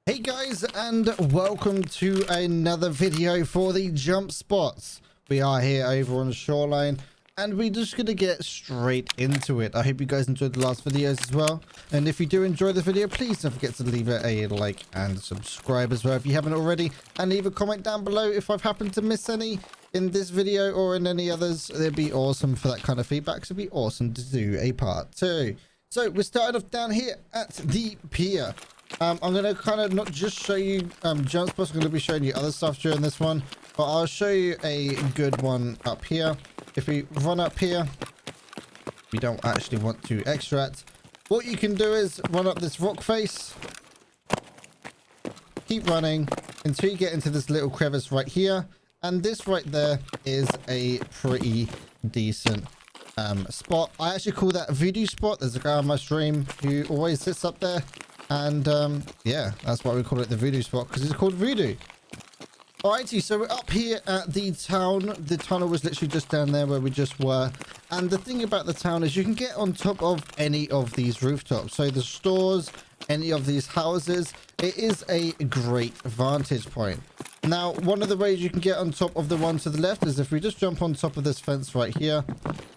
Hey guys, and welcome to another video for the jump spots. We are here over on Shoreline, and we're just gonna get straight into it. I hope you guys enjoyed the last videos as well, and if you do enjoy the video, please don't forget to leave it a like and subscribe as well if you haven't already, and leave a comment down below if I've happened to miss any in this video or in any others. It'd be awesome for that kind of feedback, so it'd be awesome to do a part 2. So we're starting off down here at the pier. I'm going to kind of not just show you jump spots. I'm going to be showing you other stuff during this one, but I'll show you a good one up here. If we run up here, we don't actually want to extract. What you can do is run up this rock face, keep running until you get into this little crevice right here, and this right there is a pretty decent spot. I actually call that a voodoo spot. There's a guy on my stream who always sits up there, and yeah, that's why we call it the voodoo spot, because it's called voodoo. Alrighty, so we're up here at the town. The tunnel was literally just down there where we just were, and the thing about the town is you can get on top of any of these rooftops. So the stores, any of these houses, it is a great vantage point. Now, one of the ways you can get on top of the one to the left is if we just jump on top of this fence right here,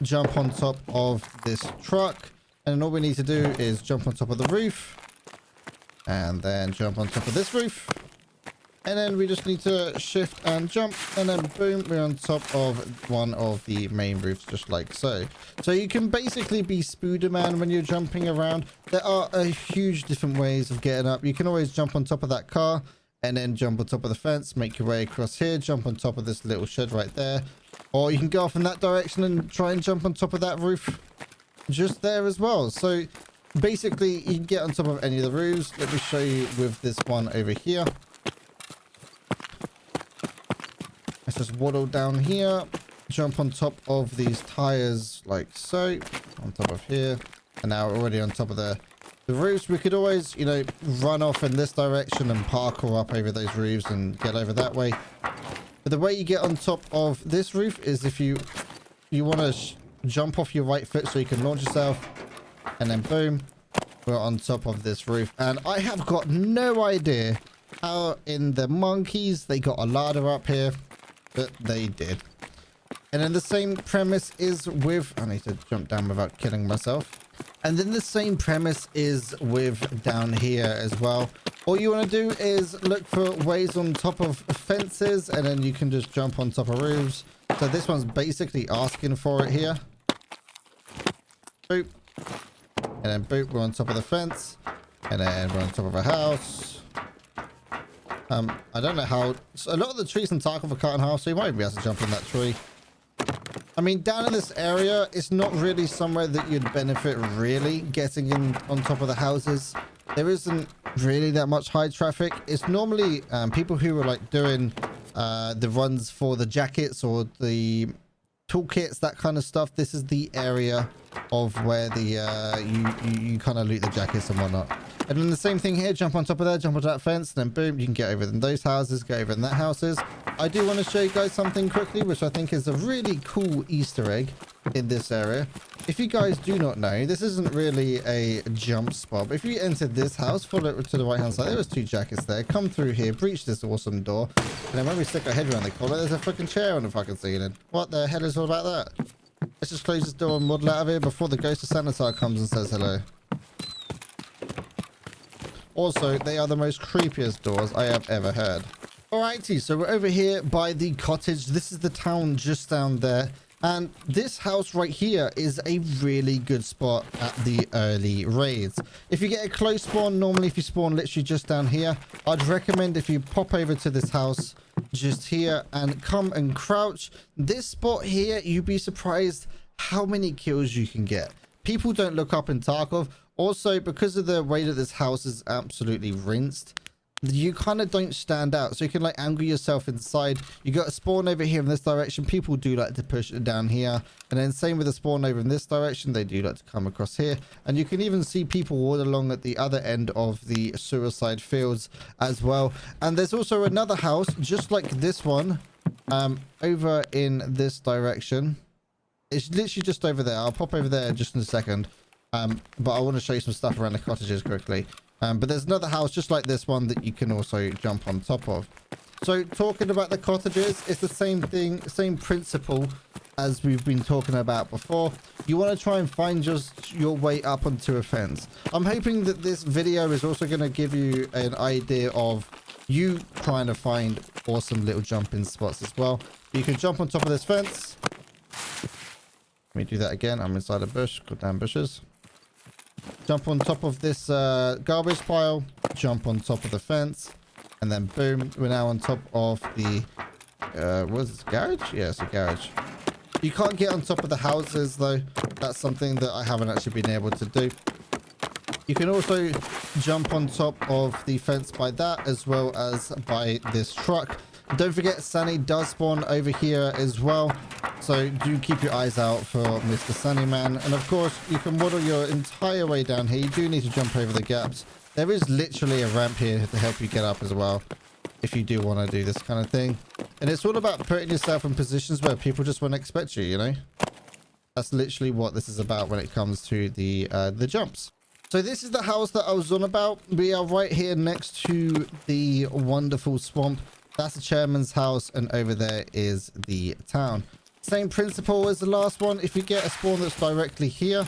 jump on top of this truck, and then all we need to do is jump on top of the roof, and then jump on top of this roof, and then we just need to shift and jump, and then boom, we're on top of one of the main roofs, just like so. So you can basically be Spooderman when you're jumping around. There are a huge different ways of getting up. You can always jump on top of that car and then jump on top of the fence, make your way across here, jump on top of this little shed right there, or you can go off in that direction and try and jump on top of that roof just there as well. So basically you can get on top of any of the roofs. Let me show you with this one over here. Let's just waddle down here, jump on top of these tires like so, on top of here, and now we're already on top of the roofs. We could always, you know, run off in this direction and parkour up over those roofs and get over that way. But the way you get on top of this roof is if you want to jump off your right foot so you can launch yourself, and then boom, we're on top of this roof. And I have got no idea how in the monkeys they got a ladder up here, but they did. And then the same premise is with, I need to jump down without killing myself. And then the same premise is with down here as well. All you want to do is look for ways on top of fences, and then you can just jump on top of roofs. So this one's basically asking for it here. Boop. And then boop, we're on top of the fence. And then we're on top of a house. I don't know how... A lot of the trees in Tarkov are cut in half, so you might be able to jump on that tree. I mean, down in this area, it's not really somewhere that you'd benefit really getting in on top of the houses. There isn't really that much high traffic. It's normally people who are like doing the runs for the jackets or the toolkits, that kind of stuff. This is the area of where the you kind of loot the jackets and whatnot. And then the same thing here, jump on top of there, jump onto that fence, and then boom, you can get over in those houses, get over in that houses. I do want to show you guys something quickly, which I think is a really cool Easter egg in this area. If you guys do not know, this isn't really a jump spot, but if you entered this house, follow it to the right hand side, there was 2 jackets there, come through here, breach this awesome door, and then when we stick our head around the corner, there's a fucking chair on the fucking ceiling. What the hell is all about that? Let's just close this door and waddle out of here before the ghost of Sanitar comes and says hello. Also, they are the most creepiest doors I have ever heard. Alrighty, so we're over here by the cottage. This is the town just down there. And this house right here is a really good spot at the early raids. If you get a close spawn, normally if you spawn literally just down here, I'd recommend if you pop over to this house just here and come and crouch. This spot here, you'd be surprised how many kills you can get. People don't look up in Tarkov. Also, because of the way that this house is absolutely rinsed, you kind of don't stand out, so you can like angle yourself inside. You got a spawn over here in this direction. People do like to push it down here, and then same with the spawn over in this direction. They do like to come across here, and you can even see people all along at the other end of the suicide fields as well. And there's also another house just like this one over in this direction. It's literally just over there. I'll pop over there just in a second. But I want to show you some stuff around the cottages quickly. But there's another house just like this one that you can also jump on top of. So talking about the cottages, it's the same thing, same principle as we've been talking about before. You want to try and find just your way up onto a fence. I'm hoping that this video is also going to give you an idea of you trying to find awesome little jumping spots as well. You can jump on top of this fence. Let me do that again. I'm inside a bush. Got damn bushes. Jump on top of this garbage pile. Jump on top of the fence. And then boom, we're now on top of the what is this, garage? Yeah, it's a garage. You can't get on top of the houses though. That's something that I haven't actually been able to do. You can also jump on top of the fence by that, as well as by this truck. Don't forget, Sunny does spawn over here as well, so do keep your eyes out for Mr. Sunny Man. And of course, you can waddle your entire way down here. You do need to jump over the gaps. There is literally a ramp here to help you get up as well, if you do want to do this kind of thing. And it's all about putting yourself in positions where people just won't expect you, you know? That's literally what this is about when it comes to the jumps. So this is the house that I was on about. We are right here next to the wonderful swamp. That's the chairman's house, and over there is the town. Same principle as the last one. If you get a spawn that's directly here,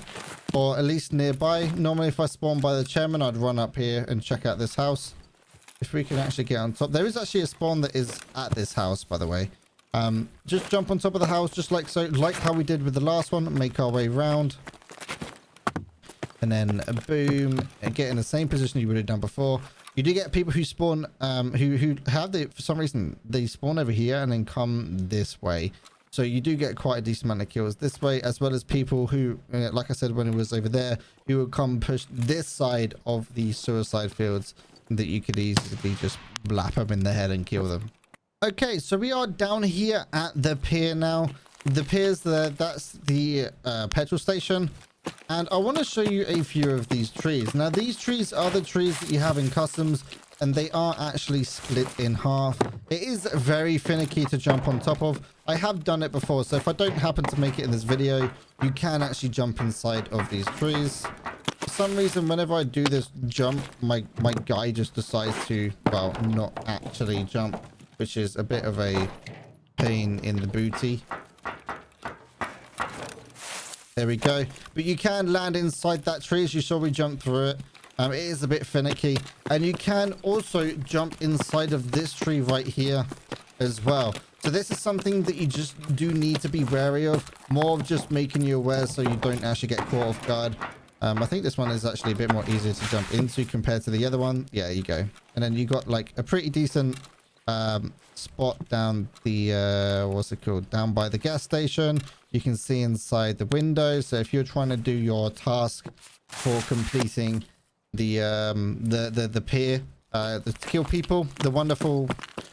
or at least nearby, normally if I spawn by the chairman, I'd run up here and check out this house. If we can actually get on top. There is actually a spawn that is at this house, by the way. Just jump on top of the house, just like so, like how we did with the last one. Make our way round. And then boom, and get in the same position you would have done before. You do get people who spawn, who have the, for some reason, they spawn over here and then come this way. So you do get quite a decent amount of kills this way, as well as people who, like I said, when it was over there, who would come push this side of the suicide fields that you could easily just blap them in the head and kill them. Okay, so we are down here at the pier now. The pier's there, that's the petrol station. And I want to show you a few of these trees. Now, these trees are the trees that you have in customs, and they are actually split in half. It is very finicky to jump on top of. I have done it before, so if I don't happen to make it in this video, you can actually jump inside of these trees. For some reason, whenever I do this jump, my guy just decides to, well, not actually jump, which is a bit of a pain in the booty. There we go. But you can land inside that tree, as you saw we jumped through it. It is a bit finicky. And you can also jump inside of this tree right here as well. So this is something that you just do need to be wary of. More of just making you aware so you don't actually get caught off guard. I think this one is actually a bit more easier to jump into compared to the other one. Yeah, there you go. And then you got like a pretty decent spot down the what's it called, down by the gas station. You can see inside the window. So if you're trying to do your task for completing the pier, to kill people, the wonderful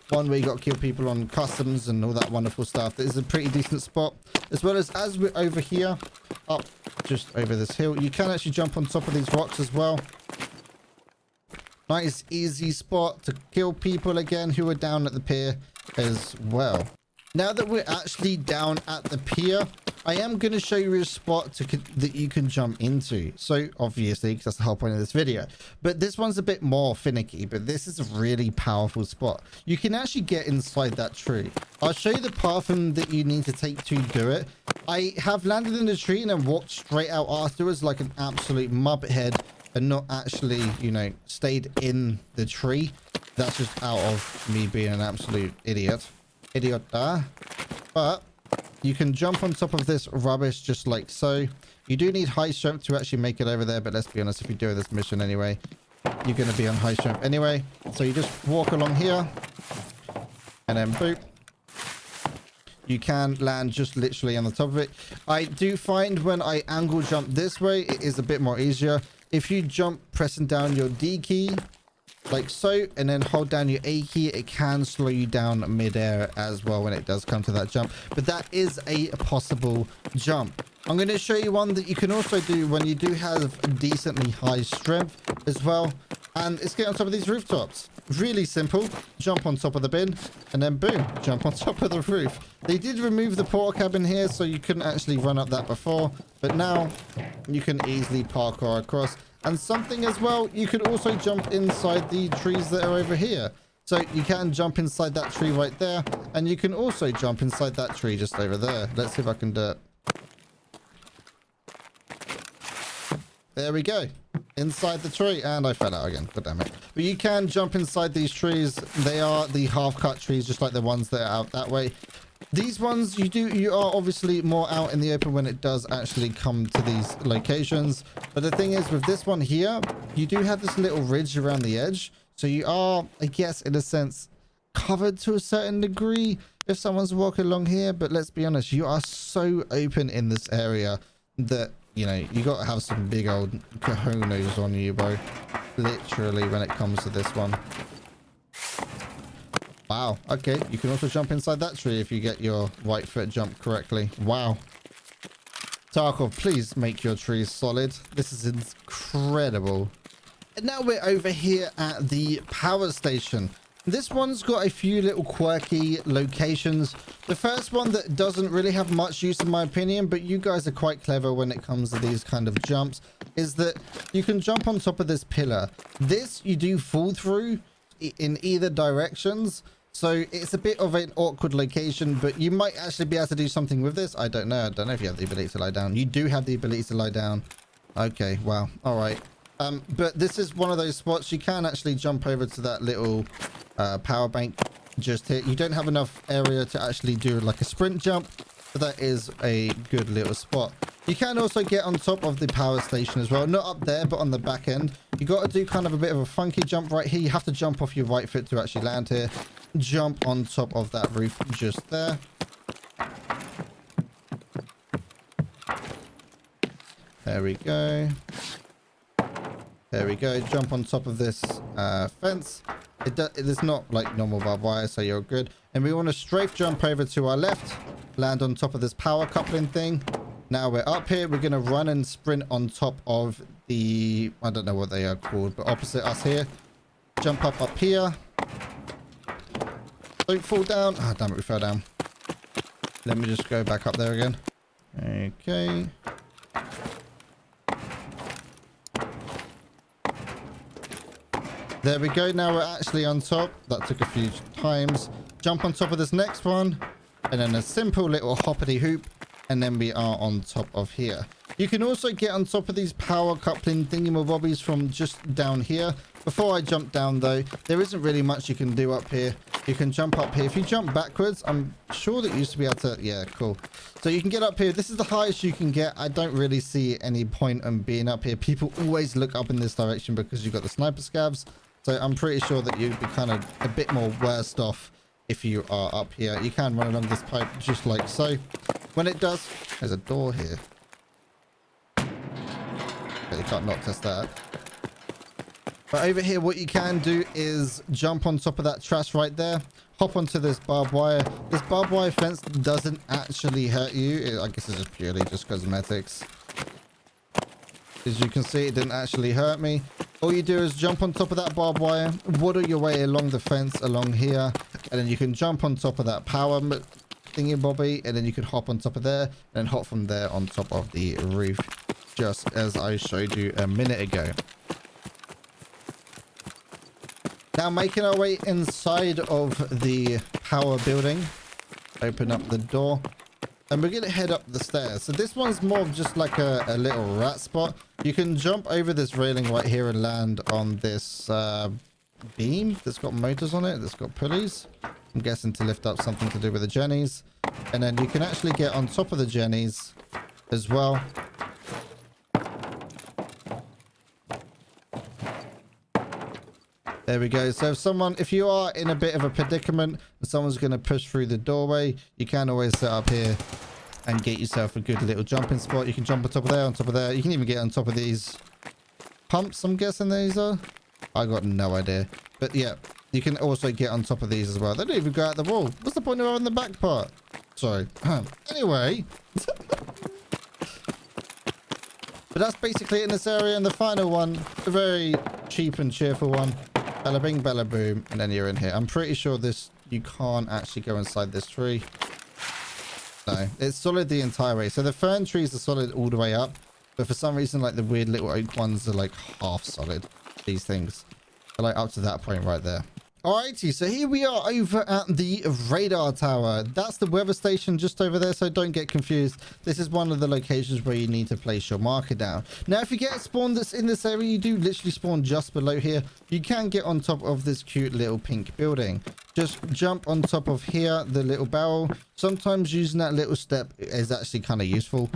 one where you got to kill people on customs and all that wonderful stuff, this is a pretty decent spot. As well as we're over here, up just over this hill, you can actually jump on top of these rocks as well. Nice easy spot to kill people again who are down at the pier as well. Now that we're actually down at the pier, I am going to show you a spot that you can jump into. So obviously, because that's the whole point of this video. But this one's a bit more finicky, but this is a really powerful spot. You can actually get inside that tree. I'll show you the path that you need to take to do it. I have landed in the tree and then walked straight out afterwards like an absolute muppet and not actually, you know, stayed in the tree. That's just out of me being an absolute idiot. But you can jump on top of this rubbish just like so. You do need high strength to actually make it over there, but let's be honest, if you do this mission anyway, you're going to be on high strength anyway. So you just walk along here and then boop. You can land just literally on the top of it. I do find when I angle jump this way, it is a bit more easier. If you jump pressing down your D key like so, and then hold down your A key, it can slow you down mid-air as well when it does come to that jump. But that is a possible jump. I'm going to show you one that you can also do when you do have decently high strength as well. And it's get on top of these rooftops. Really simple. Jump on top of the bin and then boom, jump on top of the roof. They did remove the porta cabin here, so you couldn't actually run up that before, but now you can easily parkour across. And something as well, you could also jump inside the trees that are over here. So you can jump inside that tree right there, and you can also jump inside that tree just over there. Let's see if I can do it. There we go. Inside the tree, and I fell out again. God damn it. But you can jump inside these trees. They are the half-cut trees, just like the ones that are out that way. These ones, you are obviously more out in the open when it does actually come to these locations. But the thing is, with this one here, you do have this little ridge around the edge. So you are, I guess, in a sense, covered to a certain degree if someone's walking along here. But let's be honest, you are so open in this area that, you know, you got to have some big old cojones on you, bro. Literally, when it comes to this one. Wow. Okay. You can also jump inside that tree if you get your right foot jump correctly. Wow. Tarkov, please make your trees solid. This is incredible. And now we're over here at the power station. This one's got a few little quirky locations. The first one that doesn't really have much use in my opinion, but you guys are quite clever when it comes to these kind of jumps, is that you can jump on top of this pillar. This you do fall through in either directions. So it's a bit of an awkward location, but you might actually be able to do something with this. I don't know. I don't know if you have the ability to lie down. You do have the ability to lie down. Okay, wow. All right. But this is one of those spots you can actually jump over to that little power bank just here. You don't have enough area to actually do like a sprint jump, but that is a good little spot. You can also get on top of the power station as well. Not up there, but on the back end. You got to do kind of a bit of a funky jump right here. You have to jump off your right foot to actually land here. Jump on top of that roof just there. There we go. There we go. Jump on top of this fence. It's not like normal barbed wire, so you're good. And we want to strafe jump over to our left. Land on top of this power coupling thing. Now we're up here. We're going to run and sprint on top of the... I don't know what they are called, but opposite us here. Jump up here. Don't fall down. Ah, damn it, we fell down. Let me just go back up there again. Okay. There we go. Now we're actually on top. That took a few times. Jump on top of this next one. And then a simple little hoppity hoop. And then we are on top of here. You can also get on top of these power coupling thingamabobbies from just down here. Before I jump down though, there isn't really much you can do up here. You can jump up here. If you jump backwards, I'm sure that you used to be able to... Yeah, cool. So you can get up here. This is the highest you can get. I don't really see any point in being up here. People always look up in this direction because you've got the sniper scavs. So I'm pretty sure that you'd be kind of a bit more worse off if you are up here. You can run along this pipe just like so. When it does... There's a door here. Okay, you can't not test that. But over here, what you can do is jump on top of that trash right there. Hop onto this barbed wire. This barbed wire fence doesn't actually hurt you. I guess it's just purely just cosmetics. As you can see, it didn't actually hurt me. All you do is jump on top of that barbed wire, waddle your way along the fence along here, and then you can jump on top of that power thingy bobby, and then you can hop on top of there, and then hop from there on top of the roof, just as I showed you a minute ago. Now making our way inside of the power building, open up the door, and we're going to head up the stairs. So this one's more of just like a little rat spot. You can jump over this railing right here and land on this beam that's got motors on it, that's got pulleys. I'm guessing to lift up something to do with the jennies. And then you can actually get on top of the jennies as well. There we go. So if you are in a bit of a predicament and someone's going to push through the doorway, you can always set up here and get yourself a good little jumping spot. You can jump on top of there, on top of there. You can even get on top of these pumps, I'm guessing these are. I got no idea. But yeah, you can also get on top of these as well. They don't even go out the wall. What's the point of having the back part? Sorry. Anyway. But that's basically it in this area. And the final one, a very cheap and cheerful one. Bella bing, bella boom, and then you're in here. I'm pretty sure you can't actually go inside this tree. No, it's solid the entire way. So the fern trees are solid all the way up. But for some reason, like the weird little oak ones are like half solid. These things are like up to that point right there. Alrighty, so here we are over at the radar tower. That's the weather station just over there, so don't get confused. This is one of the locations where you need to place your marker down. Now, if you get spawned that's in this area, you do literally spawn just below here. You can get on top of this cute little pink building. Just jump on top of here, the little barrel. Sometimes using that little step is actually kind of useful.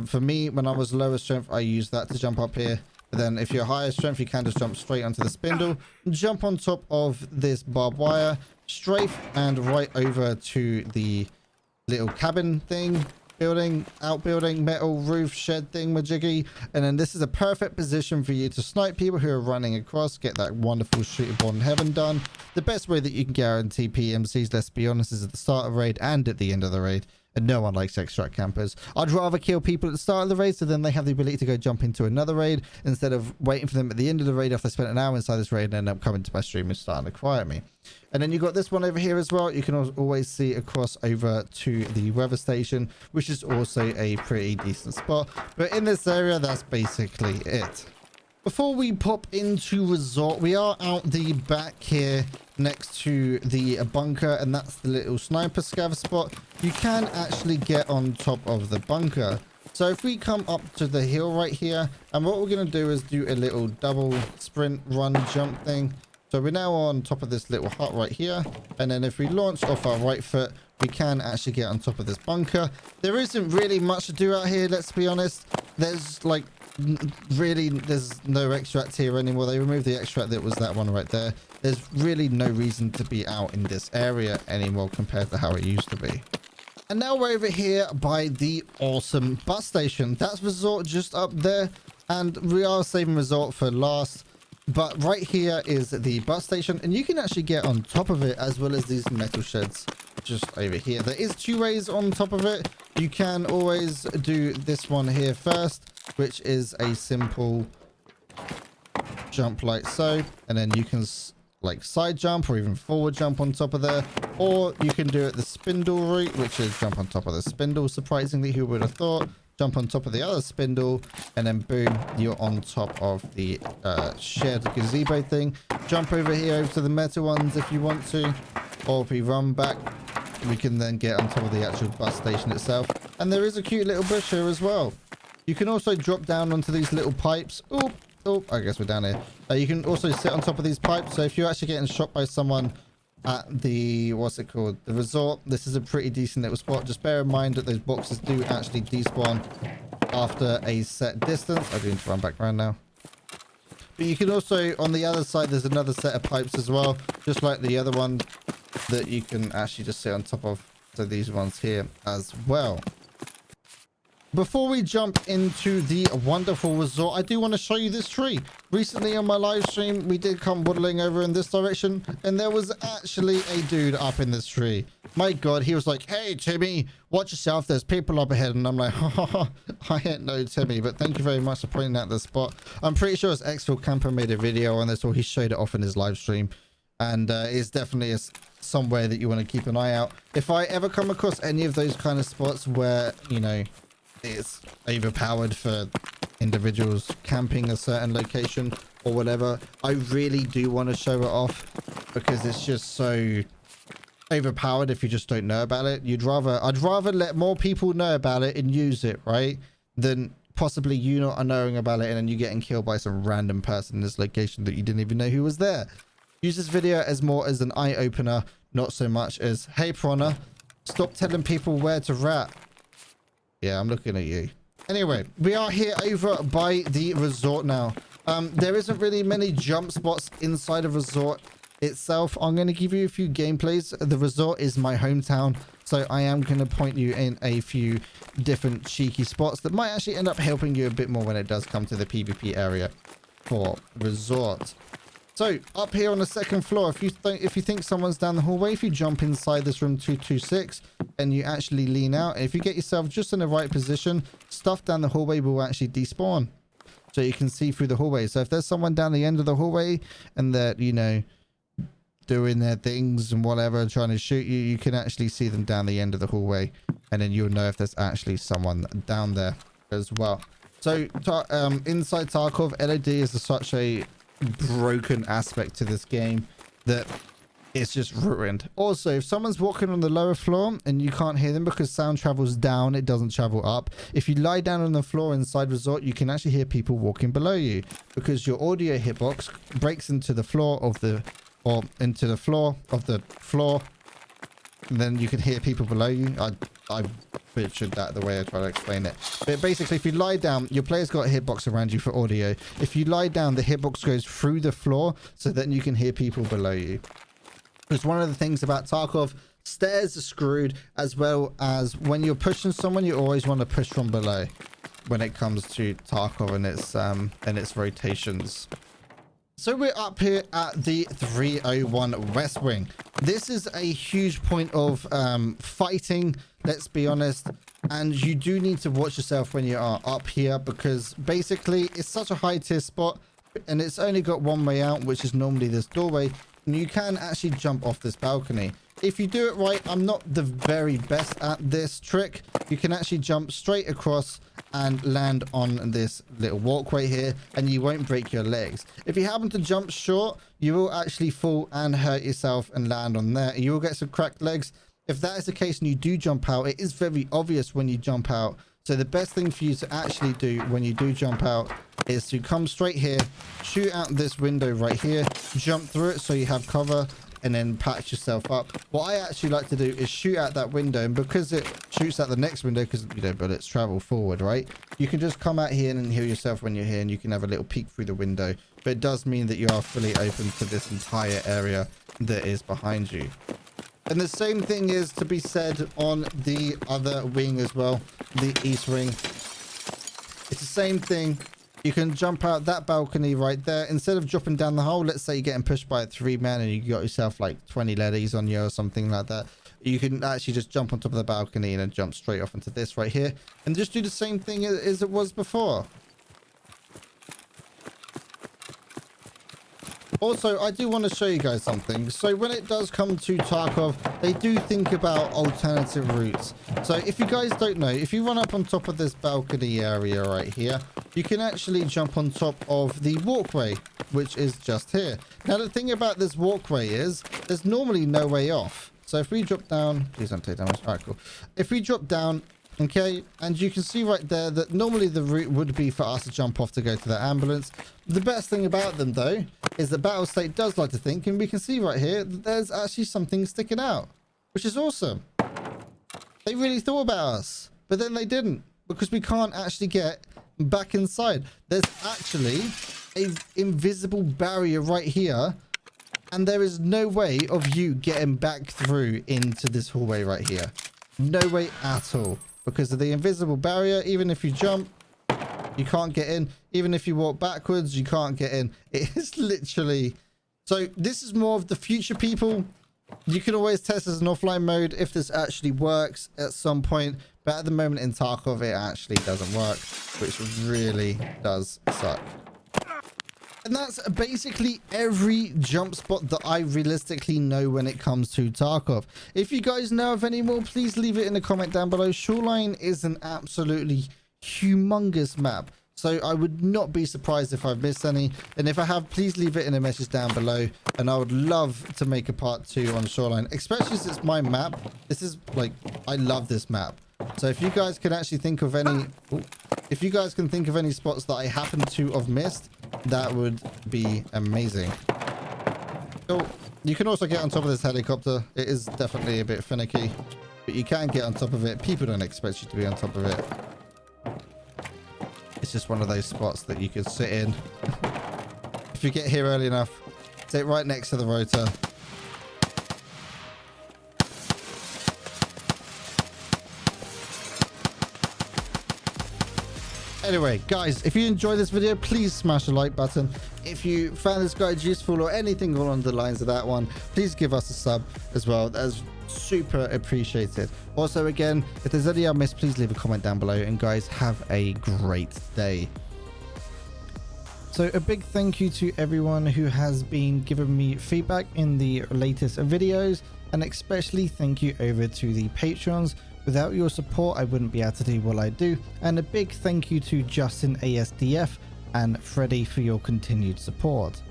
For me, when I was lower strength, I used that to jump up here. But then if you're higher strength, you can just jump straight onto the spindle, jump on top of this barbed wire, strafe, and right over to the little cabin thing, building, outbuilding, metal roof shed thing, majiggy. And then this is a perfect position for you to snipe people who are running across, get that wonderful shoot upon heaven done. The best way that you can guarantee PMCs, let's be honest, is at the start of the raid and at the end of the raid. And no one likes extract campers. I'd rather kill people at the start of the raid so then they have the ability to go jump into another raid instead of waiting for them at the end of the raid after they spent an hour inside this raid and end up coming to my stream and starting to cry at me. And then you got this one over here as well. You can always see across over to the weather station, which is also a pretty decent spot. But in this area, that's basically it. Before we pop into resort, we are out the back here next to the bunker, and that's the little sniper scav spot. You can actually get on top of the bunker. So if we come up to the hill right here, and what we're going to do is do a little double sprint run jump thing. So we're now on top of this little hut right here, and then if we launch off our right foot, we can actually get on top of this bunker. There isn't really much to do out here, let's be honest. There's like really, there's no extract here anymore. They removed the extract that was that one right there. There's really no reason to be out in this area anymore compared to how it used to be. And now we're over here by the awesome bus station. That's resort just up there, and we are saving resort for last. But right here is the bus station, and you can actually get on top of it as well as these metal sheds just over here. There is 2 ways on top of it. You can always do this one here first, which is a simple jump like so, and then you can like side jump or even forward jump on top of there, or you can do it the spindle route, which is jump on top of the spindle. Surprisingly, who would have thought? Jump on top of the other spindle, and then boom, you're on top of the shared gazebo thing. Jump over here over to the metal ones if you want to, or if we run back, we can then get on top of the actual bus station itself. And there is a cute little bush here as well. You can also drop down onto these little pipes. Oh, I guess we're down here. You can also sit on top of these pipes. So if you're actually getting shot by someone at the, what's it called, the resort, this is a pretty decent little spot. Just bear in mind that those boxes do actually despawn after a set distance. I do need to run back around now. But you can also, on the other side, there's another set of pipes as well, just like the other one, that you can actually just sit on top of. So these ones here as well. Before we jump into the wonderful resort, I do want to show you this tree. Recently on my live stream, we did come waddling over in this direction, and there was actually a dude up in this tree. My God, he was like, "Hey, Timmy, watch yourself. There's people up ahead." And I'm like, I ain't no Timmy, but thank you very much for pointing out the spot. I'm pretty sure it's Xfield Camper made a video on this, or he showed it off in his live stream. And it's definitely somewhere that you want to keep an eye out. If I ever come across any of those kind of spots where, you know, it's overpowered for individuals camping a certain location or whatever, I really do want to show it off, because it's just so overpowered if you just don't know about it. I'd rather let more people know about it and use it, right, than possibly you not knowing about it and then you getting killed by some random person in this location that you didn't even know who was there. Use this video as more as an eye-opener, not so much as, "Hey, Piranha, stop telling people where to rat." Yeah, I'm looking at you. Anyway, we are here over by the resort now. There isn't really many jump spots inside a resort itself. I'm going to give you a few gameplays. The resort is my hometown, so I am going to point you in a few different cheeky spots that might actually end up helping you a bit more when it does come to the PvP area for resort. So up here on the second floor, if you think someone's down the hallway, if you jump inside this room 226 and you actually lean out, and if you get yourself just in the right position, stuff down the hallway will actually despawn, so you can see through the hallway. So if there's someone down the end of the hallway and they're, you know, doing their things and whatever, trying to shoot you, you can actually see them down the end of the hallway, and then you'll know if there's actually someone down there as well. So inside Tarkov, LOD is such a broken aspect to this game that it's just ruined. Also, if someone's walking on the lower floor and you can't hear them because sound travels down, it doesn't travel up. If you lie down on the floor inside Resort, you can actually hear people walking below you because your audio hitbox breaks into the floor of the floor, and then you can hear people below you. I butchered that the way I try to explain it. But basically, if you lie down, your player's got a hitbox around you for audio. If you lie down, the hitbox goes through the floor so then you can hear people below you. Because one of the things about Tarkov, stairs are screwed, as well as when you're pushing someone, you always want to push from below when it comes to Tarkov and its rotations. So we're up here at the 301 West Wing. This is a huge point of fighting, let's be honest. And you do need to watch yourself when you are up here because basically it's such a high tier spot and it's only got one way out, which is normally this doorway. And you can actually jump off this balcony. If you do it right, I'm not the very best at this trick. You can actually jump straight across and land on this little walkway here and you won't break your legs. If you happen to jump short, you will actually fall and hurt yourself and land on there. You will get some cracked legs. If that is the case and you do jump out, it is very obvious when you jump out. So the best thing for you to actually do when you do jump out is to come straight here, shoot out this window right here, jump through it so you have cover, and then patch yourself up. What I actually like to do is shoot out that window, and because it shoots out the next window, because you know bullets travel forward, right? You can just come out here and heal yourself when you're here, and you can have a little peek through the window. But it does mean that you are fully open to this entire area that is behind you. And the same thing is to be said on the other wing as well, the east wing. It's the same thing. You can jump out that balcony right there. Instead of dropping down the hole, let's say you're getting pushed by a 3-man and you got yourself like 20 leddies on you or something like that. You can actually just jump on top of the balcony and then jump straight off into this right here. And just do the same thing as it was before. Also, I do want to show you guys something. So when it does come to Tarkov, they do think about alternative routes. So if you guys don't know, if you run up on top of this balcony area right here, you can actually jump on top of the walkway, which is just here. Now, the thing about this walkway is there's normally no way off. So if we drop down, please don't take damage. All right, cool. If we drop down, okay, and you can see right there that normally the route would be for us to jump off to go to the ambulance. The best thing about them though is that Battlestate does like to think, and we can see right here that there's actually something sticking out, which is awesome. They really thought about us, but then they didn't, because we can't actually get back inside. There's actually a invisible barrier right here, and there is no way of you getting back through into this hallway right here. No way at all. Because of the invisible barrier, even if you jump, you can't get in. Even if you walk backwards, you can't get in. It is literally... So this is more of the future, people. You can always test as an offline mode if this actually works at some point. But at the moment in Tarkov, it actually doesn't work, which really does suck. And that's basically every jump spot that I realistically know when it comes to Tarkov. If you guys know of any more, please leave it in the comment down below. Shoreline is an absolutely humongous map, so I would not be surprised if I've missed any. And if I have, please leave it in a message down below. And I would love to make a part 2 on Shoreline, especially since it's my map. This is like, I love this map. So if you guys can actually think of any, if you guys can think of any spots that I happen to have missed, that would be amazing. So you can also get on top of this helicopter. It is definitely a bit finicky, but you can get on top of it. People don't expect you to be on top of it. It's just one of those spots that you can sit in. If you get here early enough, sit right next to the rotor. Anyway, guys, if you enjoyed this video, please smash the like button. If you found this guide useful or anything along the lines of that one, please give us a sub as well. That's super appreciated. Also, again, if there's any I missed, please leave a comment down below. And guys, have a great day. So a big thank you to everyone who has been giving me feedback in the latest videos, and especially thank you over to the patrons. Without your support, I wouldn't be able to do what I do, and a big thank you to Justin ASDF and Freddie for your continued support.